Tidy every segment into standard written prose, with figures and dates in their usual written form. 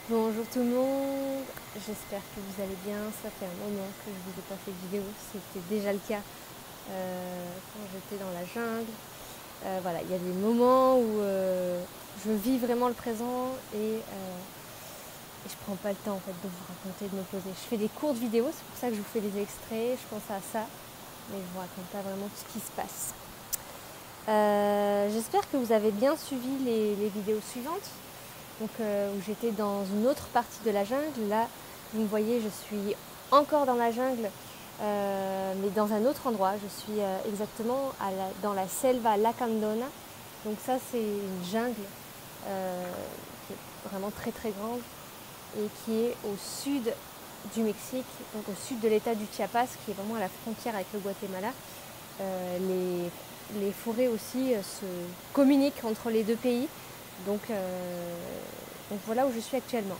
Bonjour tout le monde, j'espère que vous allez bien. Ça fait un moment que je vous ai pas fait de vidéo, c'était déjà le cas quand j'étais dans la jungle. Voilà, il y a des moments où je vis vraiment le présent et je prends pas le temps en fait de vous raconter, de me poser. Je fais des courtes vidéos, c'est pour ça que je vous fais des extraits, je pense à ça, mais je vous raconte pas vraiment tout ce qui se passe. J'espère que vous avez bien suivi les vidéos suivantes. Donc, où j'étais dans une autre partie de la jungle. Là, vous me voyez, je suis encore dans la jungle, mais dans un autre endroit. Je suis exactement dans la selva Lacandona. Donc ça, c'est une jungle qui est vraiment très très grande et qui est au sud du Mexique, donc au sud de l'état du Chiapas, qui est vraiment à la frontière avec le Guatemala. Les forêts aussi se communiquent entre les deux pays. Donc voilà où je suis actuellement.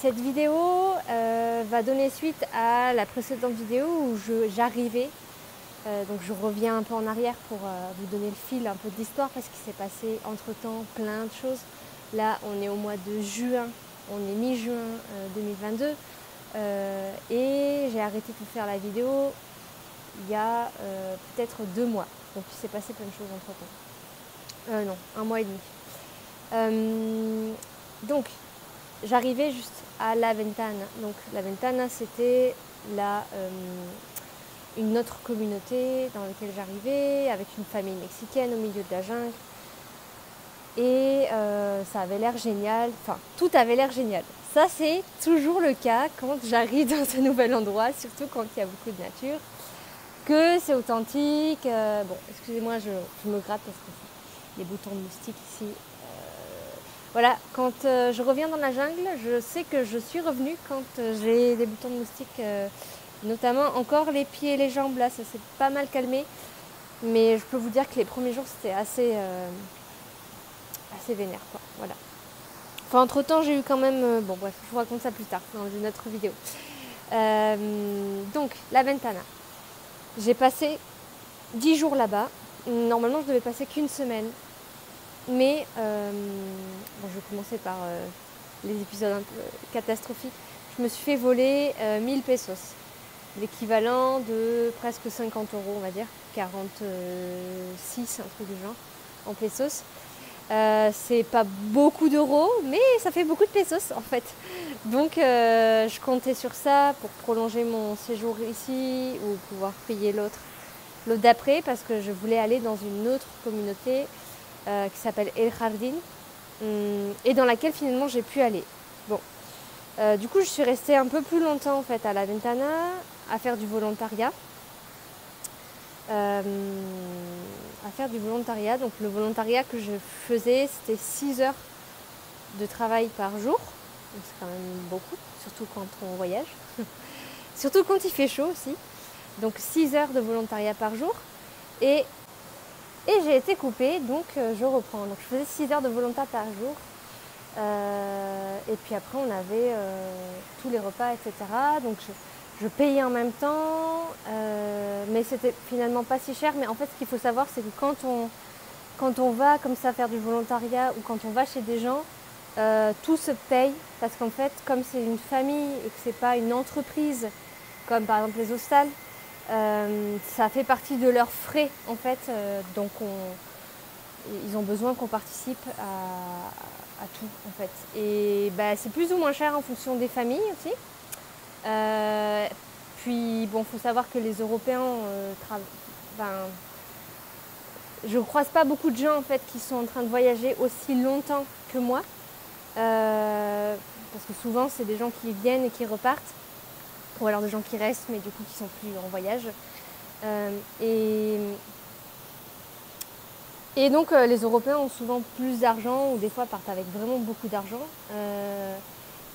Cette vidéo va donner suite à la précédente vidéo où j'arrivais. Donc je reviens un peu en arrière pour vous donner le fil un peu de l'histoire parce qu'il s'est passé entre-temps plein de choses. Là, on est au mois de juin, on est mi-juin 2022 et j'ai arrêté de faire la vidéo il y a peut-être 2 mois. Donc il s'est passé plein de choses entre-temps. Non, 1 mois et demi. Donc, j'arrivais juste à La Ventana. Donc, La Ventana, c'était une autre communauté dans laquelle j'arrivais, avec une famille mexicaine au milieu de la jungle. Et ça avait l'air génial. Enfin, tout avait l'air génial. Ça, c'est toujours le cas quand j'arrive dans un nouvel endroit, surtout quand il y a beaucoup de nature, que c'est authentique. Bon, excusez-moi, je me gratte parce que les boutons de moustiques ici. Voilà, quand je reviens dans la jungle, je sais que je suis revenue quand j'ai des boutons de moustiques, notamment encore les pieds et les jambes. Là, ça s'est pas mal calmé. Mais je peux vous dire que les premiers jours, c'était assez vénère, quoi. Voilà. Enfin, entre-temps, j'ai eu quand même... bon, bref, je vous raconte ça plus tard, dans une autre vidéo. Donc, La Ventana. J'ai passé 10 jours là-bas. Normalement, je devais passer qu'une semaine. Mais, bon, je vais commencer par les épisodes un peu catastrophiques. Je me suis fait voler 1000 pesos, l'équivalent de presque 50 €, on va dire, 46, un truc du genre, en pesos. C'est pas beaucoup d'euros, mais ça fait beaucoup de pesos en fait. Donc je comptais sur ça pour prolonger mon séjour ici ou pouvoir payer l'autre d'après parce que je voulais aller dans une autre communauté qui s'appelle El Jardín et dans laquelle finalement j'ai pu aller. Bon, du coup je suis restée un peu plus longtemps en fait à La Ventana à faire du volontariat. Donc le volontariat que je faisais, c'était 6 heures de travail par jour. Donc c'est quand même beaucoup, surtout quand on voyage. Surtout quand il fait chaud aussi. Donc 6 heures de volontariat par jour. Et j'ai été coupée, donc je reprends. Donc je faisais 6 heures de volontariat par jour. Et puis après, on avait tous les repas, etc. Donc je payais en même temps, mais c'était finalement pas si cher. Mais en fait, ce qu'il faut savoir, c'est que quand on va comme ça faire du volontariat ou quand on va chez des gens, tout se paye. Parce qu'en fait, comme c'est une famille et que c'est pas une entreprise, comme par exemple les hostels, ça fait partie de leurs frais en fait. Donc ils ont besoin qu'on participe à tout en fait. Et bah, c'est plus ou moins cher en fonction des familles aussi. Puis bon, faut savoir que les Européens, je croise pas beaucoup de gens en fait qui sont en train de voyager aussi longtemps que moi, parce que souvent c'est des gens qui viennent et qui repartent, ou alors des gens qui restent mais du coup qui sont plus en voyage. Et donc les Européens ont souvent plus d'argent ou des fois partent avec vraiment beaucoup d'argent.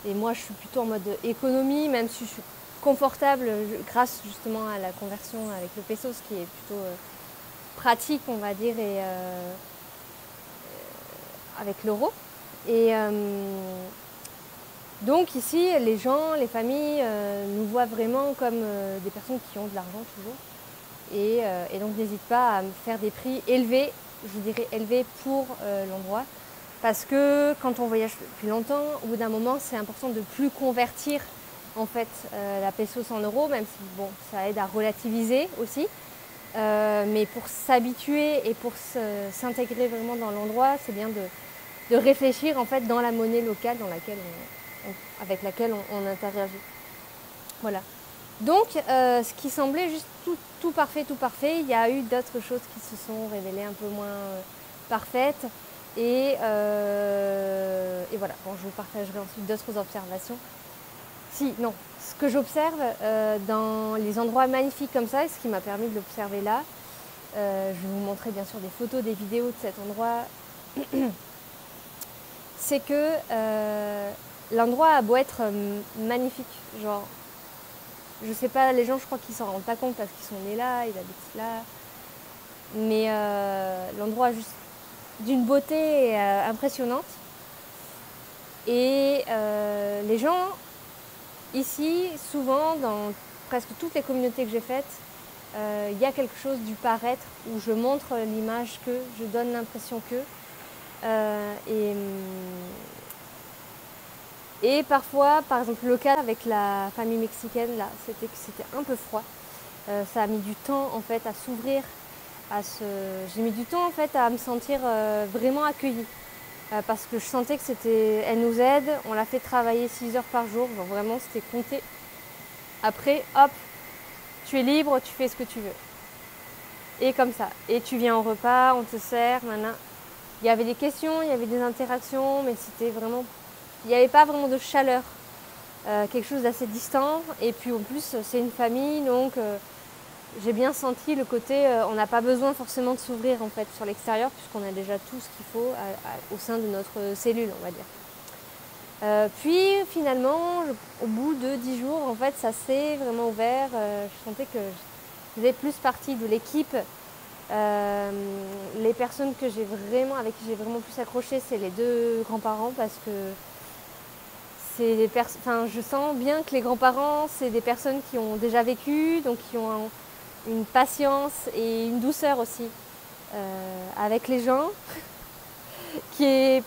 Et moi je suis plutôt en mode économie, même si je suis confortable grâce justement à la conversion avec le peso, ce qui est plutôt pratique on va dire, et avec l'euro. Et donc ici les gens, les familles nous voient vraiment comme des personnes qui ont de l'argent toujours. Et donc n'hésite pas à me faire des prix élevés, je dirais élevés pour l'endroit. Parce que quand on voyage depuis longtemps, au bout d'un moment, c'est important de plus convertir en fait la pesos en euros, même si bon, ça aide à relativiser aussi. Mais pour s'habituer et pour s'intégrer vraiment dans l'endroit, c'est bien de réfléchir en fait dans la monnaie locale avec laquelle on interagit. Voilà. Donc, ce qui semblait juste tout parfait, il y a eu d'autres choses qui se sont révélées un peu moins parfaites. Et voilà, bon, je vous partagerai ensuite d'autres observations. Non, ce que j'observe dans les endroits magnifiques comme ça, et ce qui m'a permis de l'observer là, je vais vous montrer bien sûr des photos, des vidéos de cet endroit, c'est que l'endroit a beau être magnifique, genre, je sais pas, les gens je crois qu'ils s'en rendent pas compte parce qu'ils sont nés là, ils habitent là, mais l'endroit est juste d'une beauté impressionnante. Et les gens ici, souvent, dans presque toutes les communautés que j'ai faites, il y a quelque chose du paraître où je montre l'image que, je donne l'impression que. Et parfois, par exemple, le cas avec la famille mexicaine, là, c'était que c'était un peu froid. Ça a mis du temps en fait à s'ouvrir. J'ai mis du temps en fait à me sentir vraiment accueillie. Parce que je sentais que elle nous aide, on l'a fait travailler 6 heures par jour, genre vraiment c'était compté. Après, hop, tu es libre, tu fais ce que tu veux. Et comme ça. Et tu viens au repas, on te sert, nanana. Il y avait des questions, il y avait des interactions, mais c'était vraiment... Il n'y avait pas vraiment de chaleur. Quelque chose d'assez distant. Et puis en plus, c'est une famille, donc j'ai bien senti le côté... on n'a pas besoin forcément de s'ouvrir en fait sur l'extérieur, puisqu'on a déjà tout ce qu'il faut au sein de notre cellule, on va dire. Puis finalement, au bout de 10 jours, en fait, ça s'est vraiment ouvert. Je sentais que je faisais plus partie de l'équipe. Les personnes avec qui j'ai vraiment plus accroché, c'est les 2 grands-parents parce que je sens bien que les grands-parents, c'est des personnes qui ont déjà vécu, donc qui ont une patience et une douceur aussi avec les gens, qui est,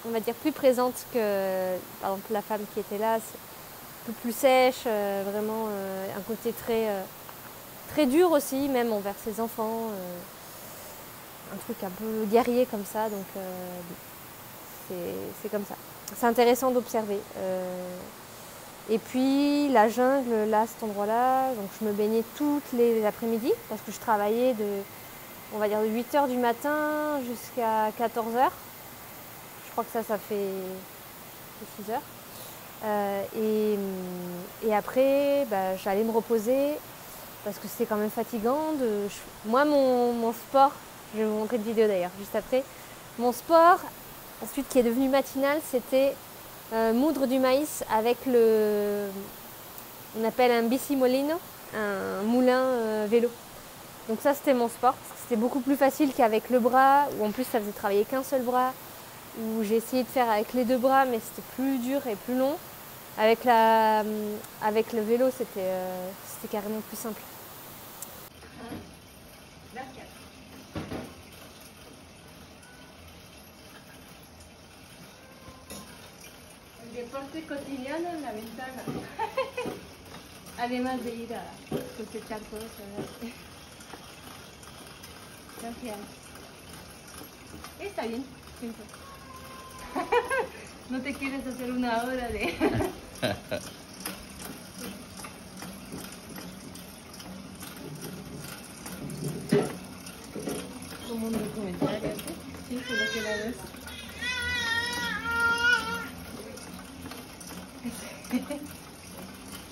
on va dire, plus présente que, par exemple, la femme qui était là, c'est un peu plus sèche, vraiment un côté très dur aussi, même envers ses enfants. Un truc un peu guerrier comme ça, donc c'est comme ça. C'est intéressant d'observer. Et puis la jungle, là, cet endroit-là, donc je me baignais toutes les après-midi parce que je travaillais on va dire de 8 h du matin jusqu'à 14 h. Je crois que ça fait 6 heures. Et après, j'allais me reposer parce que c'était quand même fatigant. Moi, mon sport, je vais vous montrer une vidéo d'ailleurs, juste après. Mon sport, ensuite qui est devenu matinal, c'était moudre du maïs avec on appelle un bicimolino, un moulin vélo. Donc ça, c'était mon sport. C'était beaucoup plus facile qu'avec le bras, où en plus ça faisait travailler qu'un seul bras, où j'ai essayé de faire avec les 2 bras, mais c'était plus dur et plus long. Avec le vélo, c'était carrément plus simple. Deporte cotidiano en la ventana. Además de ir a cosechar cosas. Gracias. Está bien, siempre. No te quieres hacer una hora de... Como un documentario, ¿sí? Sí, solo que la ves.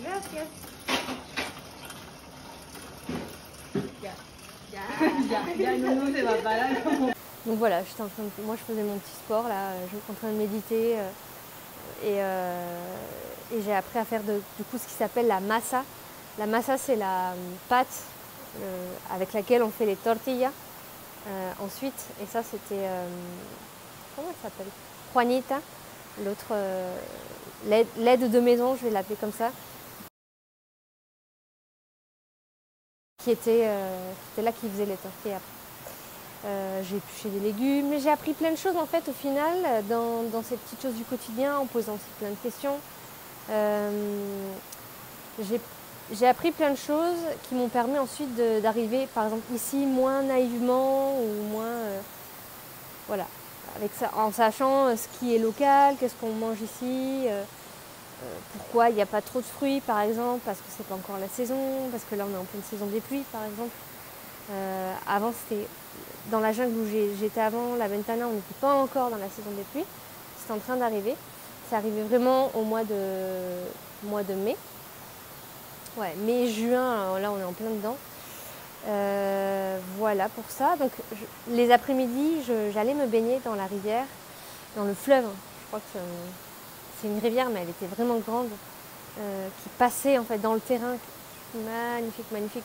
Gracias. Ya, no se va a parar como... Donc voilà, moi je faisais mon petit sport là, je suis en train de méditer et j'ai appris à faire du coup ce qui s'appelle la masa. La masa, c'est la pâte avec laquelle on fait les tortillas ensuite. Et ça, c'était, comment elle s'appelle, Juanita, l'autre l'aide de maison, je vais l'appeler comme ça, qui était là, qui faisait les tortillas. J'ai épluché des légumes, mais j'ai appris plein de choses en fait au final dans ces petites choses du quotidien en posant aussi plein de questions. J'ai appris plein de choses qui m'ont permis ensuite d'arriver par exemple ici moins naïvement ou moins voilà, avec ça, en sachant ce qui est local, qu'est-ce qu'on mange ici, pourquoi il n'y a pas trop de fruits par exemple, parce que c'est pas encore la saison, parce que là on est en pleine saison des pluies par exemple. Avant c'était dans la jungle où j'étais avant, la Ventana, on n'était pas encore dans la saison des pluies, c'était en train d'arriver. C'est arrivé vraiment au mois de mai. Ouais, mai, juin, là on est en plein dedans. Voilà pour ça. Donc les après-midi, j'allais me baigner dans la rivière, dans le fleuve. Je crois que c'est une rivière, mais elle était vraiment grande, qui passait en fait dans le terrain. Magnifique, magnifique.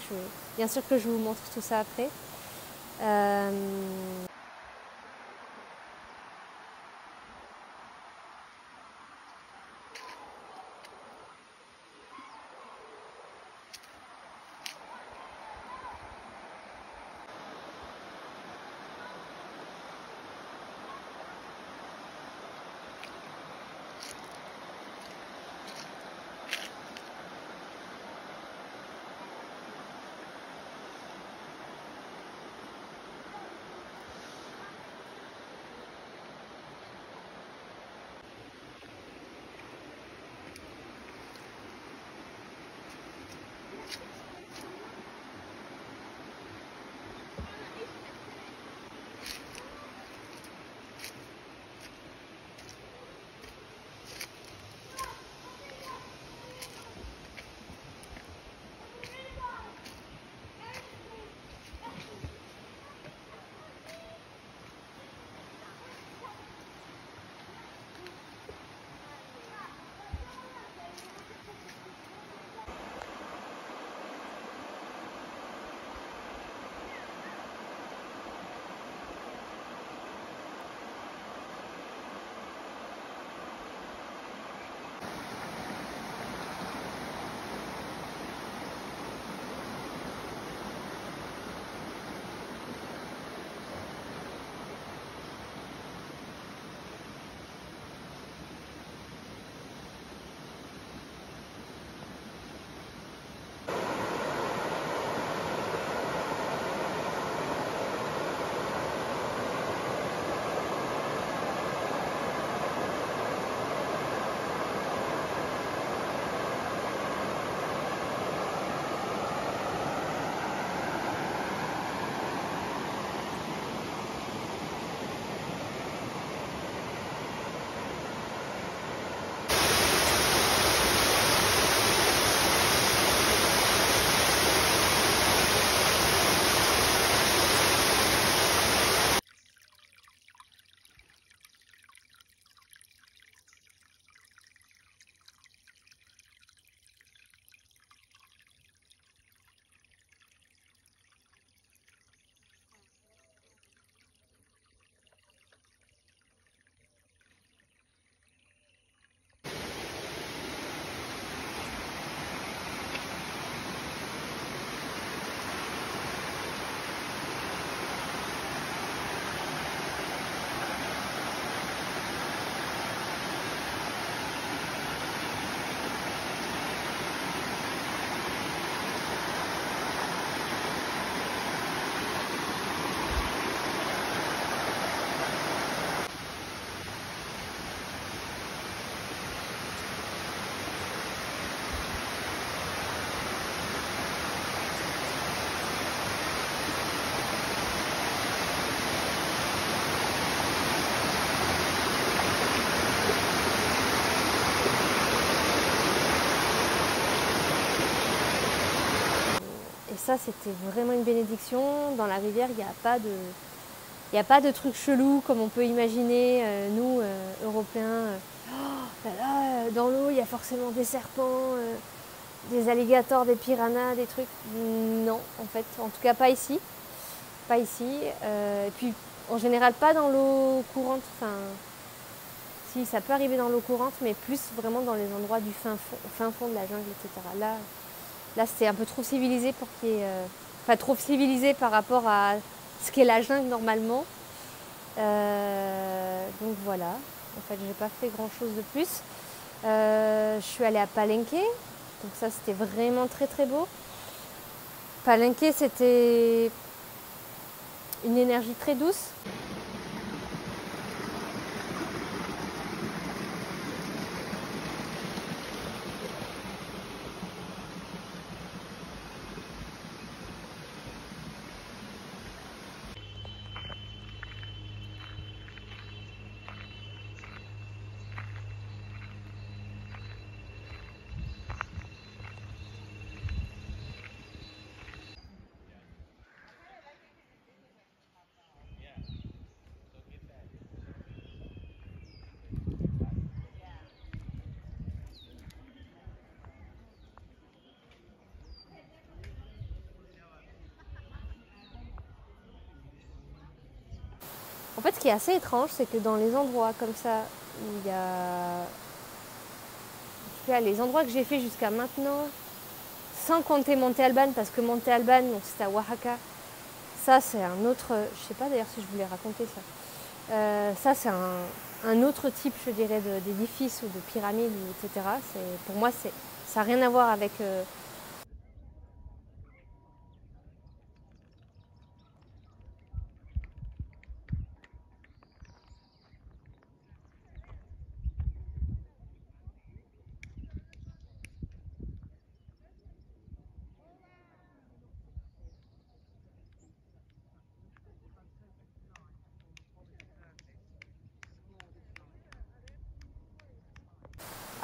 Bien sûr que je vous montre tout ça après. Ça, c'était vraiment une bénédiction. Dans la rivière, il n'y a pas de trucs chelous comme on peut imaginer, nous, Européens. Oh là là, dans l'eau, il y a forcément des serpents, des alligators, des piranhas, des trucs. Non, en fait, en tout cas pas ici. Pas ici. Et puis, en général, pas dans l'eau courante. Enfin, si, ça peut arriver dans l'eau courante, mais plus vraiment dans les endroits du fin fond de la jungle, etc. Là, c'était un peu trop civilisé pour qu'il y ait... Enfin, trop civilisé par rapport à ce qu'est la jungle normalement. Donc voilà, en fait j'ai pas fait grand chose de plus. Je suis allée à Palenque, donc ça c'était vraiment très très beau. Palenque c'était une énergie très douce. En fait, ce qui est assez étrange, c'est que dans les endroits comme ça, où il y a... les endroits que j'ai fait jusqu'à maintenant, sans compter Monte Alban, parce que Monte Alban, donc c'était à Oaxaca, ça c'est un autre... Je sais pas d'ailleurs si je voulais raconter ça. Ça c'est un autre type, je dirais, d'édifice ou de pyramide, etc. Pour moi, ça n'a rien à voir avec...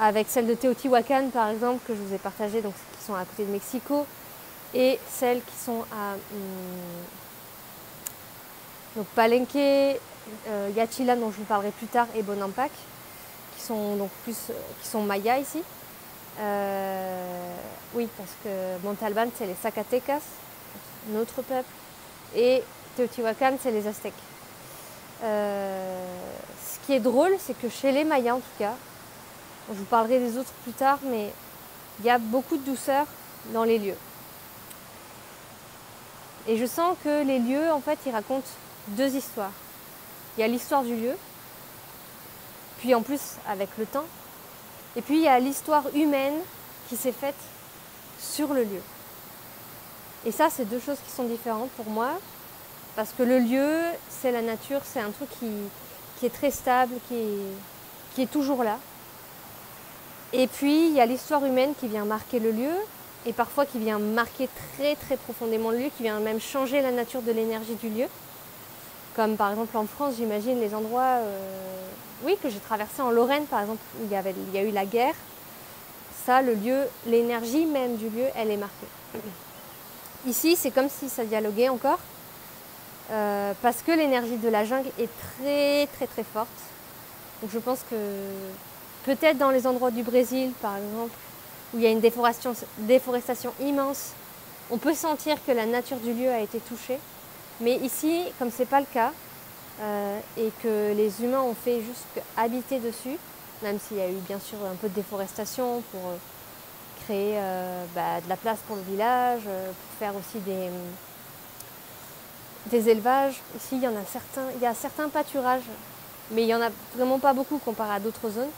avec celles de Teotihuacan, par exemple, que je vous ai partagées, donc qui sont à côté de Mexico, et celles qui sont à donc Palenque, Yaxchila, dont je vous parlerai plus tard, et Bonampak, qui sont donc qui sont mayas ici. Oui, parce que Montalban, c'est les Zacatecas, notre peuple, et Teotihuacan, c'est les Aztèques. Ce qui est drôle, c'est que chez les Mayas, en tout cas, je vous parlerai des autres plus tard, mais il y a beaucoup de douceur dans les lieux. Et je sens que les lieux, en fait, ils racontent deux histoires. Il y a l'histoire du lieu, puis en plus avec le temps, et puis il y a l'histoire humaine qui s'est faite sur le lieu. Et ça, c'est deux choses qui sont différentes pour moi, parce que le lieu, c'est la nature, c'est un truc qui est très stable, qui est toujours là. Et puis, il y a l'histoire humaine qui vient marquer le lieu, et parfois qui vient marquer très très profondément le lieu, qui vient même changer la nature de l'énergie du lieu. Comme par exemple en France, j'imagine les endroits oui, que j'ai traversés en Lorraine, par exemple, où il y a eu la guerre. Ça, le lieu, l'énergie même du lieu, elle est marquée. Ici, c'est comme si ça dialoguait encore, parce que l'énergie de la jungle est très très très forte. Donc je pense que peut-être dans les endroits du Brésil, par exemple, où il y a une déforestation immense, on peut sentir que la nature du lieu a été touchée. Mais ici, comme ce n'est pas le cas, et que les humains ont fait juste habiter dessus, même s'il y a eu bien sûr un peu de déforestation pour créer de la place pour le village, pour faire aussi des élevages. Ici, il y a certains pâturages, mais il n'y en a vraiment pas beaucoup comparé à d'autres zones.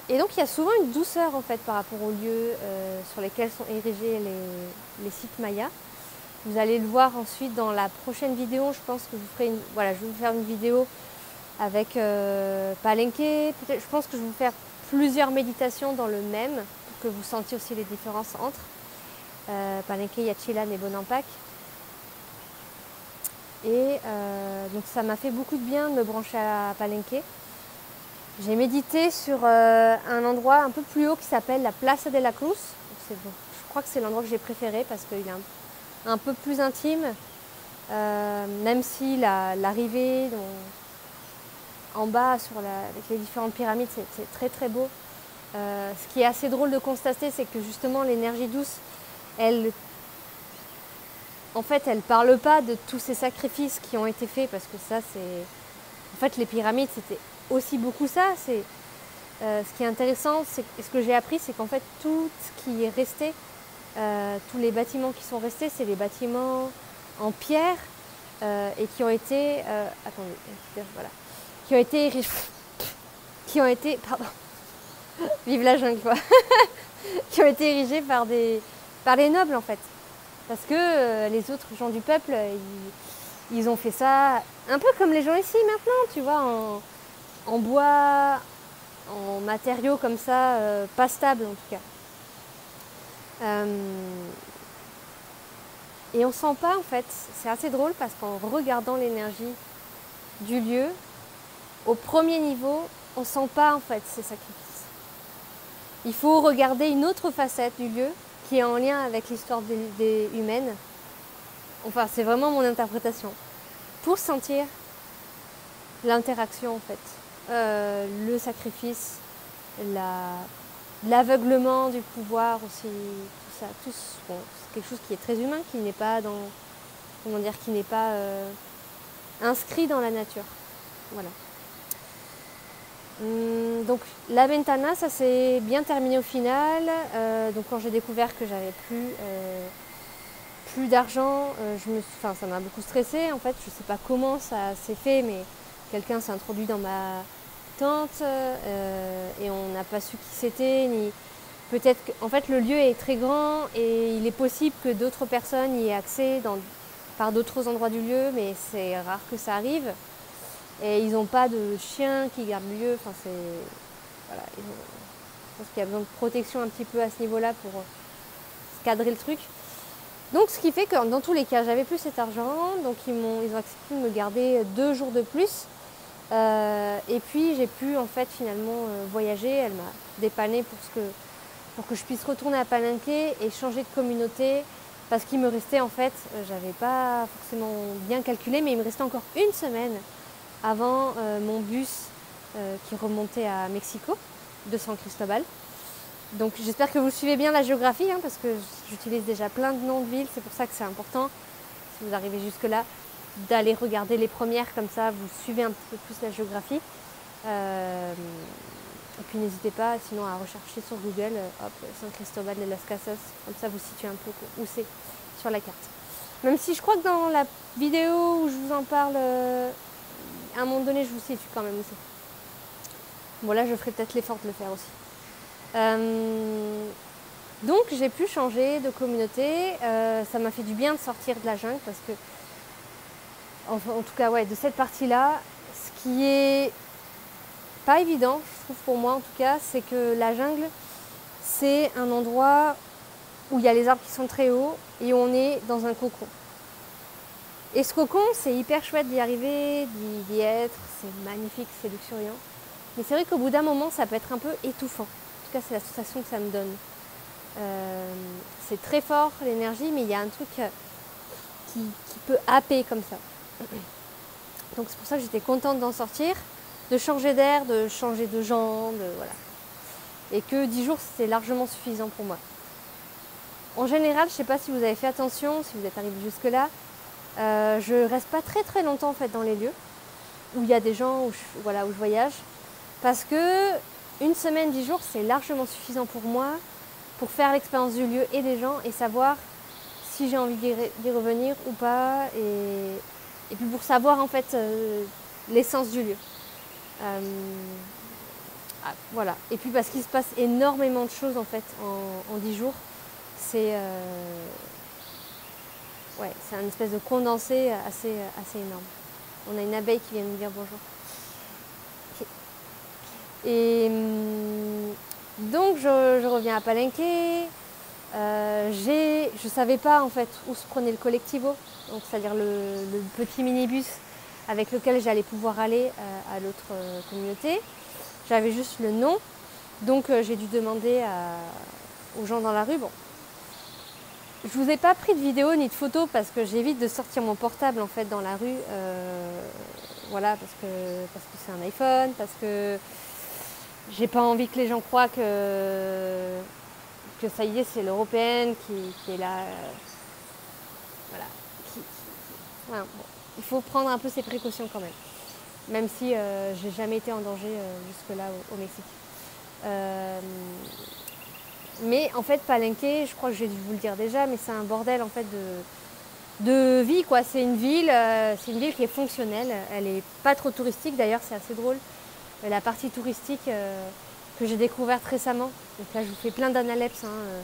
Et donc il y a souvent une douceur en fait par rapport aux lieux sur lesquels sont érigés les sites mayas. Vous allez le voir ensuite dans la prochaine vidéo. Je pense que je vais vous faire une vidéo avec Palenque. Je pense que je vais vous faire plusieurs méditations dans le même pour que vous sentiez aussi les différences entre Palenque, Yaxchilán et Bonampak. Et donc ça m'a fait beaucoup de bien de me brancher à Palenque. J'ai médité sur un endroit un peu plus haut qui s'appelle la Plaza de la Cruz. Je crois que c'est l'endroit que j'ai préféré parce qu'il est un peu plus intime, même si l'arrivée en bas avec les différentes pyramides, c'est très très beau. Ce qui est assez drôle de constater, c'est que justement l'énergie douce, elle parle pas de tous ces sacrifices qui ont été faits, parce que ça c'est... En fait les pyramides c'était aussi beaucoup ça. Ce qui est intéressant, ce que j'ai appris, c'est qu'en fait tout ce qui est resté, tous les bâtiments qui sont restés, c'est les bâtiments en pierre et qui ont été, attendez, voilà, qui ont été érigés, pardon, vive la jungle quoi, qui ont été érigés par les nobles en fait, parce que les autres gens du peuple, ils ont fait ça un peu comme les gens ici maintenant, tu vois, en bois, en matériaux comme ça, pas stables en tout cas. Et on sent pas en fait, c'est assez drôle parce qu'en regardant l'énergie du lieu, au premier niveau, on sent pas en fait ces sacrifices. Il faut regarder une autre facette du lieu qui est en lien avec l'histoire des humaines. Enfin, c'est vraiment mon interprétation. Pour sentir l'interaction en fait, le sacrifice, l'aveuglement du pouvoir aussi, tout ça, bon, c'est quelque chose qui est très humain, qui n'est pas qui n'est pas inscrit dans la nature. Voilà. Donc la ventana, ça s'est bien terminé au final. Donc quand j'ai découvert que j'avais plus d'argent, ça m'a beaucoup stressée en fait. Je sais pas comment ça s'est fait, mais quelqu'un s'est introduit dans ma tente et on n'a pas su qui c'était, ni peut-être qu'en fait le lieu est très grand et il est possible que d'autres personnes y aient accès par d'autres endroits du lieu, mais c'est rare que ça arrive. Et ils n'ont pas de chiens qui gardent le lieu. Enfin, voilà, je pense qu'il y a besoin de protection un petit peu à ce niveau-là pour cadrer le truc. Donc ce qui fait que dans tous les cas, j'avais plus cet argent, donc ils ont accepté de me garder 2 jours de plus. Et puis j'ai pu en fait finalement voyager. Elle m'a dépannée pour que je puisse retourner à Palenque et changer de communauté. Parce qu'il me restait en fait, j'avais pas forcément bien calculé, mais il me restait encore une semaine avant mon bus qui remontait à Mexico, de San Cristobal. Donc j'espère que vous suivez bien la géographie, hein, parce que j'utilise déjà plein de noms de villes, c'est pour ça que c'est important, si vous arrivez jusque-là, d'aller regarder les premières, comme ça vous suivez un petit peu plus la géographie. Et puis n'hésitez pas sinon à rechercher sur Google, San Cristobal de las Casas, comme ça vous situez un peu où c'est sur la carte. Même si je crois que dans la vidéo où je vous en parle, à un moment donné je vous situe quand même aussi. Bon là je ferai peut-être l'effort de le faire aussi. Donc j'ai pu changer de communauté, ça m'a fait du bien de sortir de la jungle parce que, en tout cas ouais, de cette partie-là, ce qui est pas évident, je trouve pour moi en tout cas, c'est que la jungle, c'est un endroit où il y a les arbres qui sont très hauts et où on est dans un cocon. Et ce cocon, c'est hyper chouette d'y arriver, d'y être, c'est magnifique, c'est luxuriant. Mais c'est vrai qu'au bout d'un moment, ça peut être un peu étouffant. En tout cas, c'est la sensation que ça me donne. C'est très fort l'énergie, mais il y a un truc qui peut happer comme ça. Donc c'est pour ça que j'étais contente d'en sortir, de changer d'air, de changer de gens, voilà. Et que 10 jours, c'était largement suffisant pour moi. En général, je ne sais pas si vous avez fait attention, si vous êtes arrivé jusque-là, je reste pas très très longtemps en fait dans les lieux où il y a des gens, où je voyage, parce que une semaine, 10 jours, c'est largement suffisant pour moi pour faire l'expérience du lieu et des gens et savoir si j'ai envie d'y revenir ou pas, et puis pour savoir en fait l'essence du lieu. Voilà. Et puis parce qu'il se passe énormément de choses en fait en 10 jours, c'est un espèce de condensé assez énorme. On a une abeille qui vient nous dire bonjour. Et donc je reviens à Palenque. Je savais pas en fait où se prenait le collectivo, donc c'est-à-dire le petit minibus avec lequel j'allais pouvoir aller à l'autre communauté. J'avais juste le nom, donc j'ai dû demander aux gens dans la rue. Bon, je vous ai pas pris de vidéo ni de photos parce que j'évite de sortir mon portable en fait dans la rue, voilà, parce que c'est un iPhone, parce que j'ai pas envie que les gens croient que ça y est, c'est l'européenne qui est là, voilà. Voilà, bon. Il faut prendre un peu ses précautions quand même si j'ai jamais été en danger jusque-là au Mexique. Mais en fait, Palenque, je crois que j'ai dû vous le dire déjà, mais c'est un bordel en fait de vie, quoi. C'est une ville qui est fonctionnelle. Elle n'est pas trop touristique, d'ailleurs, c'est assez drôle. La partie touristique que j'ai découverte récemment. Donc là, je vous fais plein d'analepses. Hein.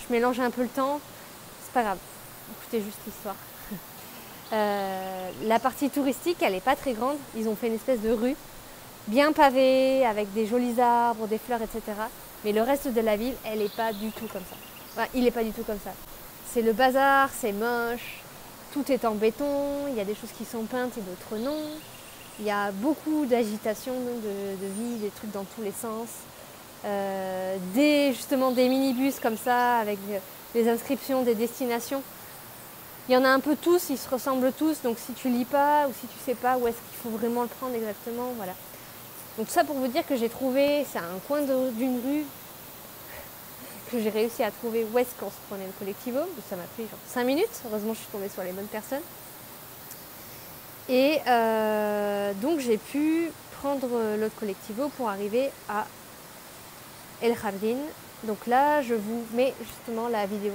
Je mélange un peu le temps. C'est pas grave. Écoutez juste l'histoire. La partie touristique, elle n'est pas très grande. Ils ont fait une espèce de rue bien pavée, avec des jolis arbres, des fleurs, etc. Mais le reste de la ville, elle n'est pas du tout comme ça. Enfin, il n'est pas du tout comme ça. C'est le bazar, c'est moche, tout est en béton, il y a des choses qui sont peintes et d'autres non. Il y a beaucoup d'agitation, de vie, des trucs dans tous les sens. Justement des minibus comme ça, avec des inscriptions, des destinations. Il y en a un peu tous, ils se ressemblent tous, donc si tu lis pas ou si tu sais pas où est-ce qu'il faut vraiment le prendre exactement, voilà. Donc ça pour vous dire que j'ai trouvé, c'est un coin d'une rue que j'ai réussi à trouver où est-ce qu'on se prenait le collectivo. Ça m'a pris genre 5 minutes, heureusement je suis tombée sur les bonnes personnes. Et donc j'ai pu prendre l'autre collectivo pour arriver à El Jardín. Donc là je vous mets justement la vidéo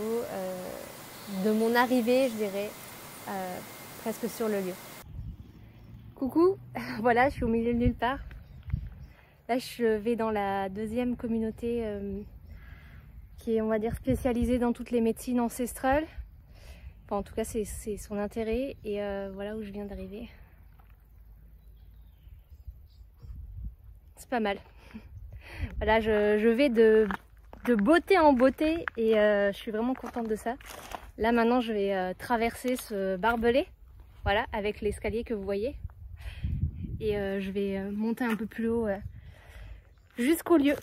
de mon arrivée, je dirais, presque sur le lieu. Coucou, voilà, je suis au milieu de nulle part. Là, je vais dans la deuxième communauté qui est, on va dire, spécialisée dans toutes les médecines ancestrales. Enfin, en tout cas, c'est son intérêt. Et voilà où je viens d'arriver. C'est pas mal. Voilà, je vais de beauté en beauté et je suis vraiment contente de ça. Là, maintenant, je vais traverser ce barbelé, voilà, avec l'escalier que vous voyez. Et je vais monter un peu plus haut jusqu'au lieu.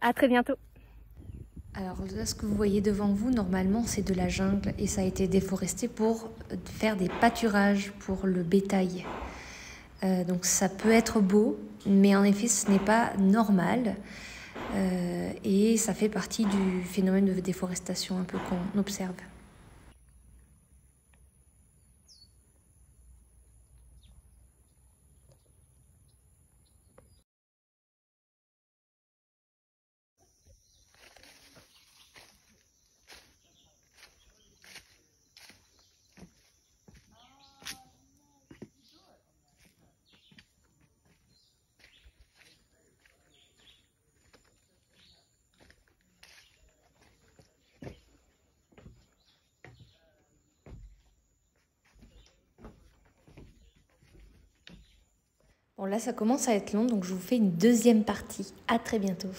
À très bientôt. Alors là, ce que vous voyez devant vous, normalement, c'est de la jungle et ça a été déforesté pour faire des pâturages pour le bétail. Donc ça peut être beau, mais en effet, ce n'est pas normal. Et ça fait partie du phénomène de déforestation un peu qu'on observe. Bon, là, ça commence à être long, donc je vous fais une deuxième partie. À très bientôt.